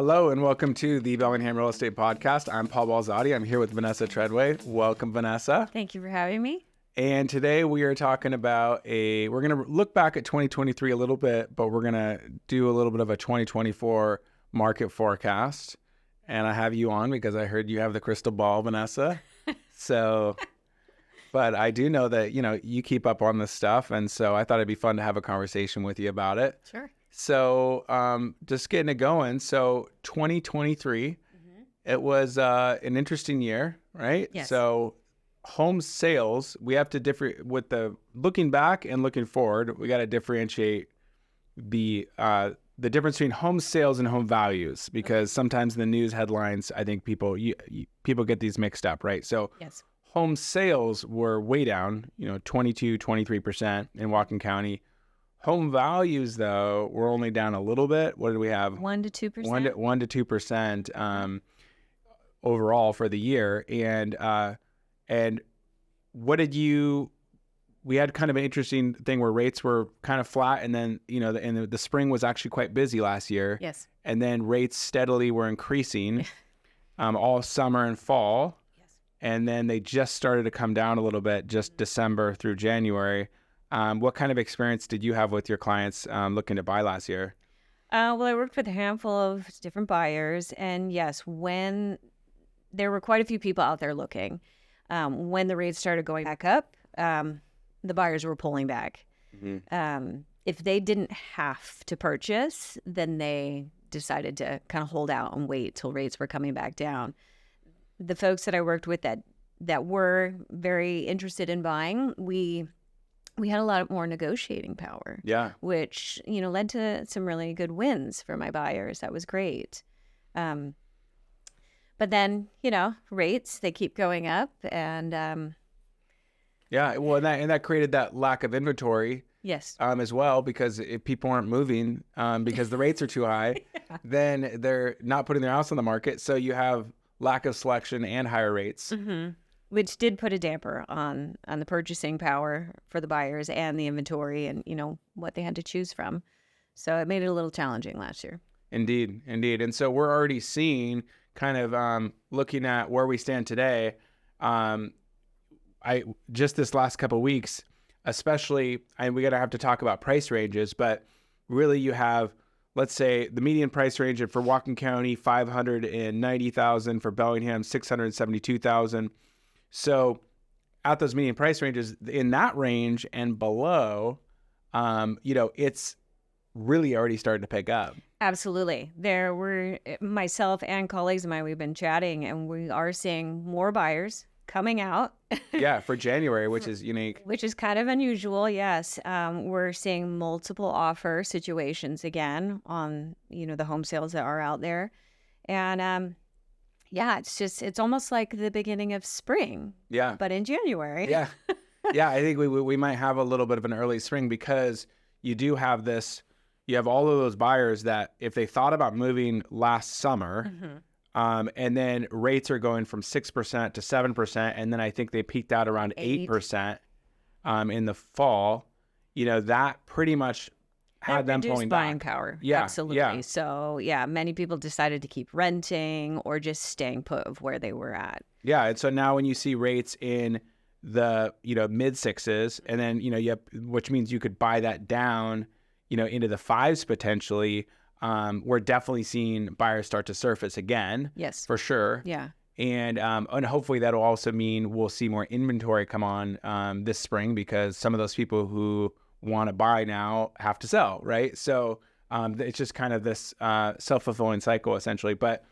Hello and welcome to the Bellingham Real Estate Podcast. I'm Paul Balzotti. I'm here with Vanessa Treadway. Welcome, Vanessa. Thank you for having me. And today we are talking about we're going to look back at 2023 a little bit, but we're going to do a little bit of a 2024 market forecast. And I have you on because I heard you have the crystal ball, Vanessa. But I do know that, you keep up on this stuff. And so I thought it'd be fun to have a conversation with you about it. Sure. So just getting it going. So 2023, it was an interesting year, right? Yes. So home sales, we have to differ with the looking back and looking forward. We got to differentiate the difference between home sales and home values, because sometimes in the news headlines, I think people get these mixed up, right? So Yes. home sales were way down, 23% in Whatcom County. Home values, though, were only down a little bit. What did we have? 1 to 2%. 1 to 2% overall for the year. And what did you? We had kind of an interesting thing where rates were kind of flat, and then the spring was actually quite busy last year. Yes. And then rates steadily were increasing all summer and fall. Yes. And then they just started to come down a little bit, just December through January. What kind of experience did you have with your clients looking to buy last year? Well, I worked with a handful of different buyers, and yes, when there were quite a few people out there looking, when the rates started going back up, the buyers were pulling back. Mm-hmm. If they didn't have to purchase, then they decided to kind of hold out and wait till rates were coming back down. The folks that I worked with that were very interested in buying, we had a lot more negotiating power. Yeah. Which, led to some really good wins for my buyers. That was great. But then, rates, they keep going up, and Yeah, well, and that created that lack of inventory. Yes. As well, because if people aren't moving because the rates are too high, then they're not putting their house on the market. So you have lack of selection and higher rates. Mm-hmm. Which did put a damper on the purchasing power for the buyers and the inventory and, what they had to choose from. So it made it a little challenging last year. Indeed. And so we're already seeing kind of looking at where we stand today. I just this last couple of weeks, especially, and we have to talk about price ranges, but really you have, let's say, the median price range for Whatcom County, $590,000, for Bellingham, $672,000. So at those median price ranges, in that range and below, it's really already started to pick up. Absolutely. There were myself and colleagues of mine, we've been chatting, and we are seeing more buyers coming out. Yeah, for January, which is unique. Which is kind of unusual, yes. We're seeing multiple offer situations again on, the home sales that are out there. And it's almost like the beginning of spring. Yeah. But in January. Yeah. Yeah, I think we might have a little bit of an early spring, because you do have this, you have all of those buyers that if they thought about moving last summer, and then rates are going from 6% to 7%, and then I think they peaked out around 8% in the fall, that pretty much had them pulling back. Buying power. Yeah, absolutely. yeah. So many people decided to keep renting or just staying put of where they were at. Yeah, and so now when you see rates in the mid sixes, and then you have, which means you could buy that down into the fives potentially. We're definitely seeing buyers start to surface again. Yes, for sure. Yeah. And hopefully that'll also mean we'll see more inventory come on this spring, because some of those people who want to buy now have to sell, right? So it's just kind of this self-fulfilling cycle essentially. But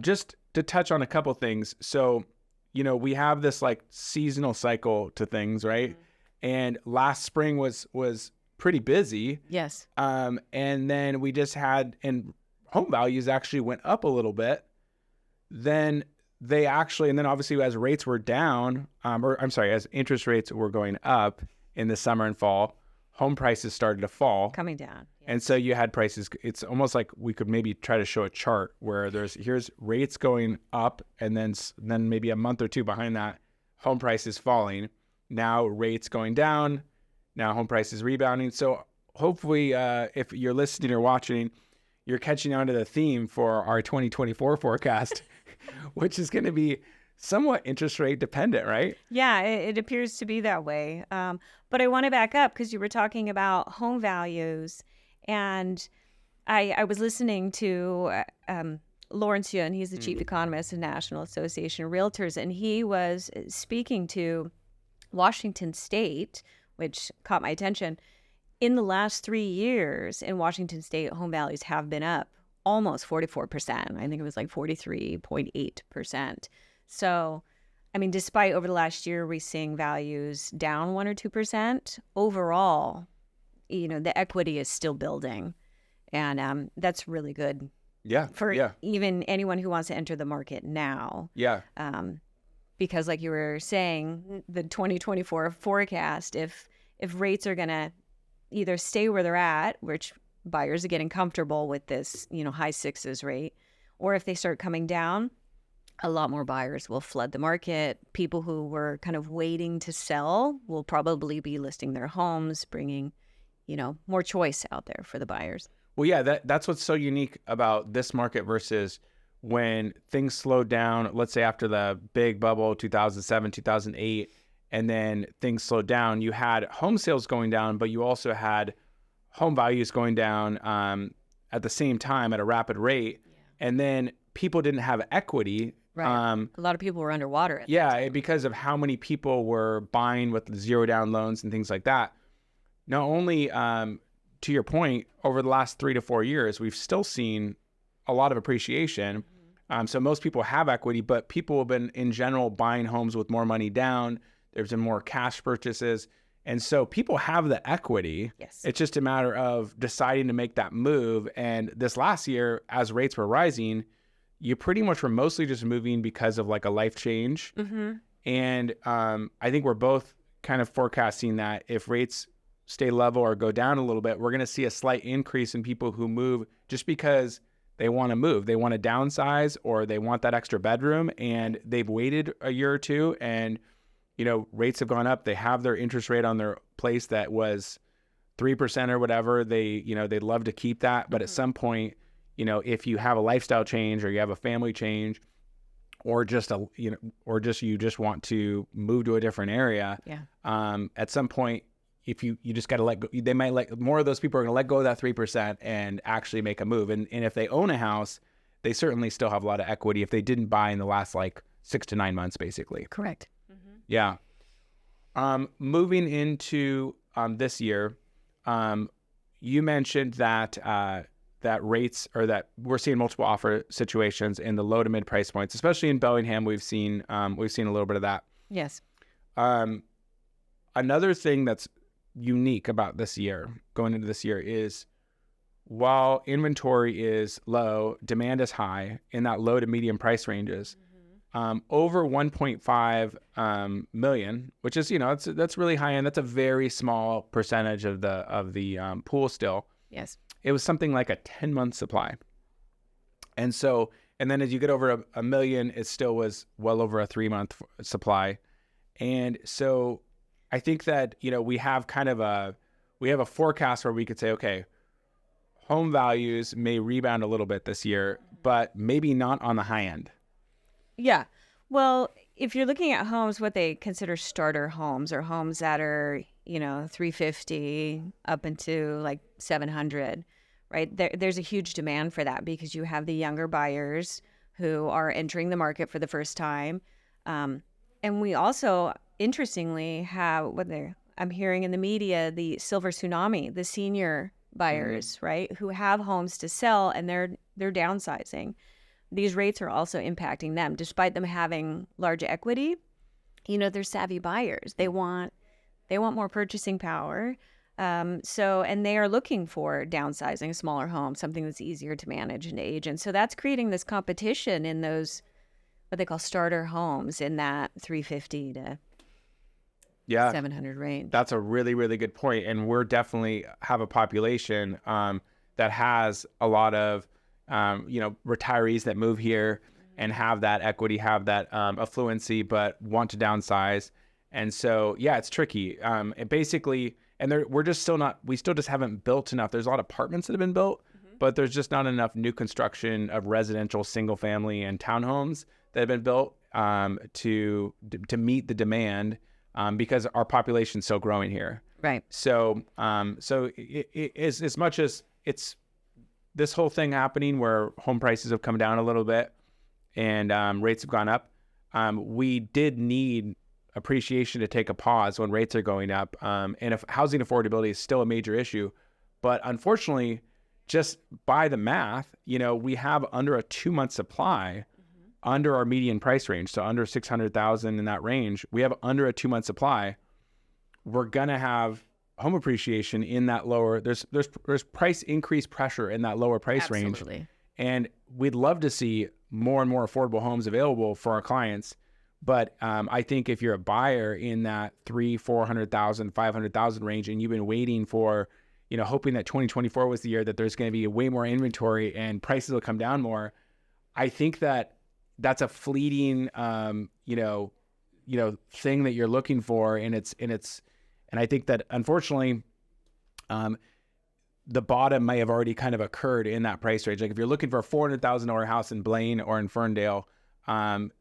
just to touch on a couple things. So, we have this like seasonal cycle to things, right? And last spring was pretty busy. Yes. And then we just had, and home values actually went up a little bit. Then obviously as rates were down, as interest rates were going up in the summer and fall, home prices started to fall. Coming down. Yes. And so you had prices, it's almost like we could maybe try to show a chart where here's rates going up, and then maybe a month or two behind that, home prices falling. Now rates going down, now home prices rebounding. So hopefully if you're listening or watching, you're catching on to the theme for our 2024 forecast, which is going to be somewhat interest rate dependent, right? Yeah, it appears to be that way. But I want to back up because you were talking about home values. And I was listening to Lawrence Yun. He's the chief economist of National Association of Realtors. And he was speaking to Washington State, which caught my attention. In the last 3 years in Washington State, home values have been up almost 44%. I think it was like 43.8%. So, I mean, despite over the last year, we're seeing values down 1 or 2%, overall, the equity is still building. And that's really good for even anyone who wants to enter the market now. Yeah. Because like you were saying, the 2024 forecast, if rates are going to either stay where they're at, which buyers are getting comfortable with this, high sixes rate, or if they start coming down, a lot more buyers will flood the market. People who were kind of waiting to sell will probably be listing their homes, bringing, more choice out there for the buyers. Well, yeah, that's what's so unique about this market versus when things slowed down, let's say after the big bubble, 2007, 2008, and then things slowed down. You had home sales going down, but you also had home values going down at the same time at a rapid rate. Yeah. And then people didn't have equity. Right. A lot of people were underwater. Because of how many people were buying with zero down loans and things like that. Not only, to your point, over the last 3 to 4 years, we've still seen a lot of appreciation. So most people have equity, but people have been, in general, buying homes with more money down. There's been more cash purchases. And so people have the equity. Yes. It's just a matter of deciding to make that move. And this last year, as rates were rising, you pretty much were mostly just moving because of like a life change. Mm-hmm. And I think we're both kind of forecasting that if rates stay level or go down a little bit, we're going to see a slight increase in people who move just because they want to move. They want to downsize or they want that extra bedroom and they've waited a year or two and, rates have gone up. They have their interest rate on their place that was 3% or whatever. They'd love to keep that. But at some point, if you have a lifestyle change or you have a family change or just you just want to move to a different area, at some point, if you just got to let go, they might more of those people are going to let go of that 3% and actually make a move. And if they own a house, they certainly still have a lot of equity if they didn't buy in the last 6 to 9 months, basically. Correct. Mm-hmm. Yeah. Moving into this year, you mentioned that rates or that we're seeing multiple offer situations in the low to mid price points, especially in Bellingham. We've seen a little bit of that. Yes. Another thing that's unique about this year, going into this year, is while inventory is low, demand is high in that low to medium price ranges. Over 1.5 million, which is that's really high end. That's a very small percentage of the pool still. Yes, it was something like a 10-month supply, and then as you get over a million, it still was well over a 3-month supply, and so I think that we have a forecast where we could say, okay, home values may rebound a little bit this year, but maybe not on the high end. Yeah. Well, if you're looking at homes, what they consider starter homes or homes that are, 350 up into 700, right? There's a huge demand for that because you have the younger buyers who are entering the market for the first time. And we also, interestingly, have I'm hearing in the media, the silver tsunami, the senior buyers, right, who have homes to sell and they're downsizing. These rates are also impacting them, despite them having large equity. They're savvy buyers. They want more purchasing power. And they are looking for downsizing a smaller home, something that's easier to manage and age. And so that's creating this competition in those, what they call starter homes in that 350 to 700 range. That's a really, really good point. And we're definitely have a population that has a lot of retirees that move here and have that equity, have that affluency, but want to downsize. And so, it's tricky. We still just haven't built enough. There's a lot of apartments that have been built, but there's just not enough new construction of residential single family and townhomes that have been built to meet the demand because our population's so growing here. Right. So it is, as much as it's this whole thing happening where home prices have come down a little bit and rates have gone up, we did need appreciation to take a pause when rates are going up. And if housing affordability is still a major issue, but unfortunately, just by the math, we have under a 2-month supply under our median price range. So under 600,000 in that range, we have under a 2-month supply. We're going to have home appreciation in that lower, there's price increase pressure in that lower price range. And we'd love to see more and more affordable homes available for our clients. But I think if you're a buyer in that 400,000, 500,000 range, and you've been waiting for, hoping that 2024 was the year that there's going to be way more inventory and prices will come down more, I think that's a fleeting, thing that you're looking for, and I think that unfortunately, the bottom may have already kind of occurred in that price range. Like if you're looking for a $400,000 house in Blaine or in Ferndale,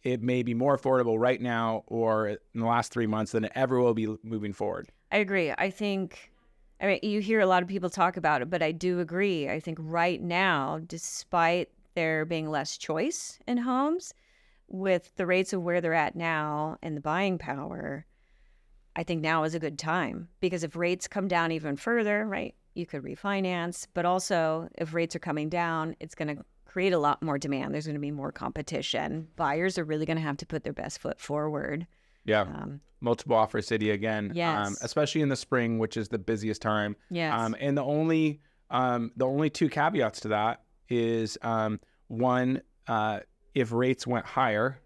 it may be more affordable right now or in the last 3 months than it ever will be moving forward. I agree. You hear a lot of people talk about it, but I do agree. I think right now, despite there being less choice in homes, with the rates of where they're at now and the buying power, I think now is a good time, because if rates come down even further, right, you could refinance, but also if rates are coming down, it's going to create a lot more demand. There's going to be more competition. Buyers are really going to have to put their best foot forward. Yeah. Multiple offer city again. Yes. Especially in the spring, which is the busiest time. Yes. And the only 2 caveats to that is one, if rates went higher,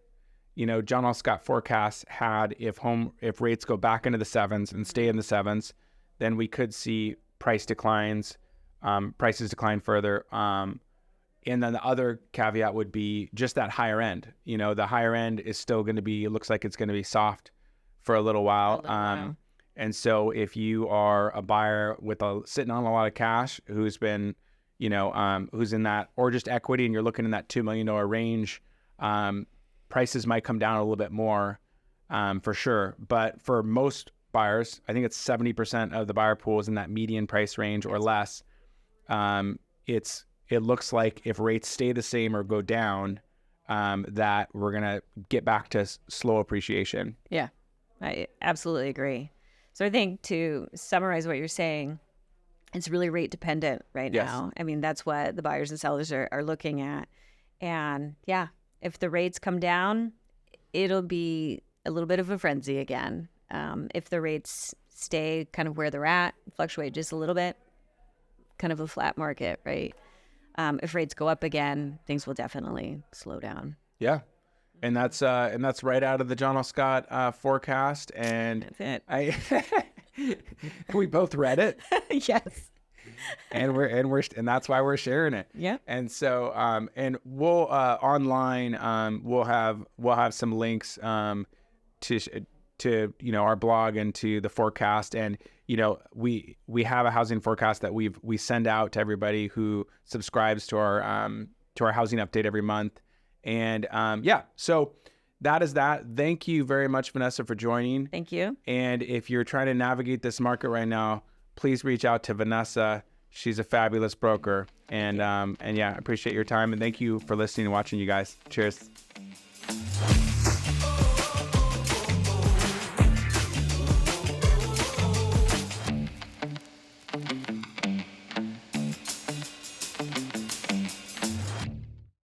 John L. Scott forecasts had if rates go back into the 7s and stay in the 7s, then we could see prices decline further. And then the other caveat would be just that higher end. The higher end is still going to be, it looks like it's going to be soft for a little while. And so if you are a buyer sitting on a lot of cash who's been, who's in that, or just equity, and you're looking in that $2 million range, prices might come down a little bit more, for sure. But for most buyers, I think it's 70% of the buyer pool is in that median price range or less. It looks like if rates stay the same or go down, that we're going to get back to slow appreciation. Yeah, I absolutely agree. So I think to summarize what you're saying, it's really rate dependent right now. I mean, that's what the buyers and sellers are looking at. And yeah, if the rates come down, it'll be a little bit of a frenzy again. If the rates stay kind of where they're at, fluctuate just a little bit, kind of a flat market, right? If rates go up again, things will definitely slow down. Yeah. And that's right out of the John L. Scott forecast. And that's it. We both read it. Yes. And that's why we're sharing it. Yeah. And so and we'll online we'll have some links to our blog and to the forecast, and we have a housing forecast that we send out to everybody who subscribes to our housing update every month. And so that is that. Thank you very much, Vanessa, for joining. Thank you. And if you're trying to navigate this market right now, please reach out to Vanessa. She's a fabulous broker. And I appreciate your time, and thank you for listening and watching, you guys. Cheers.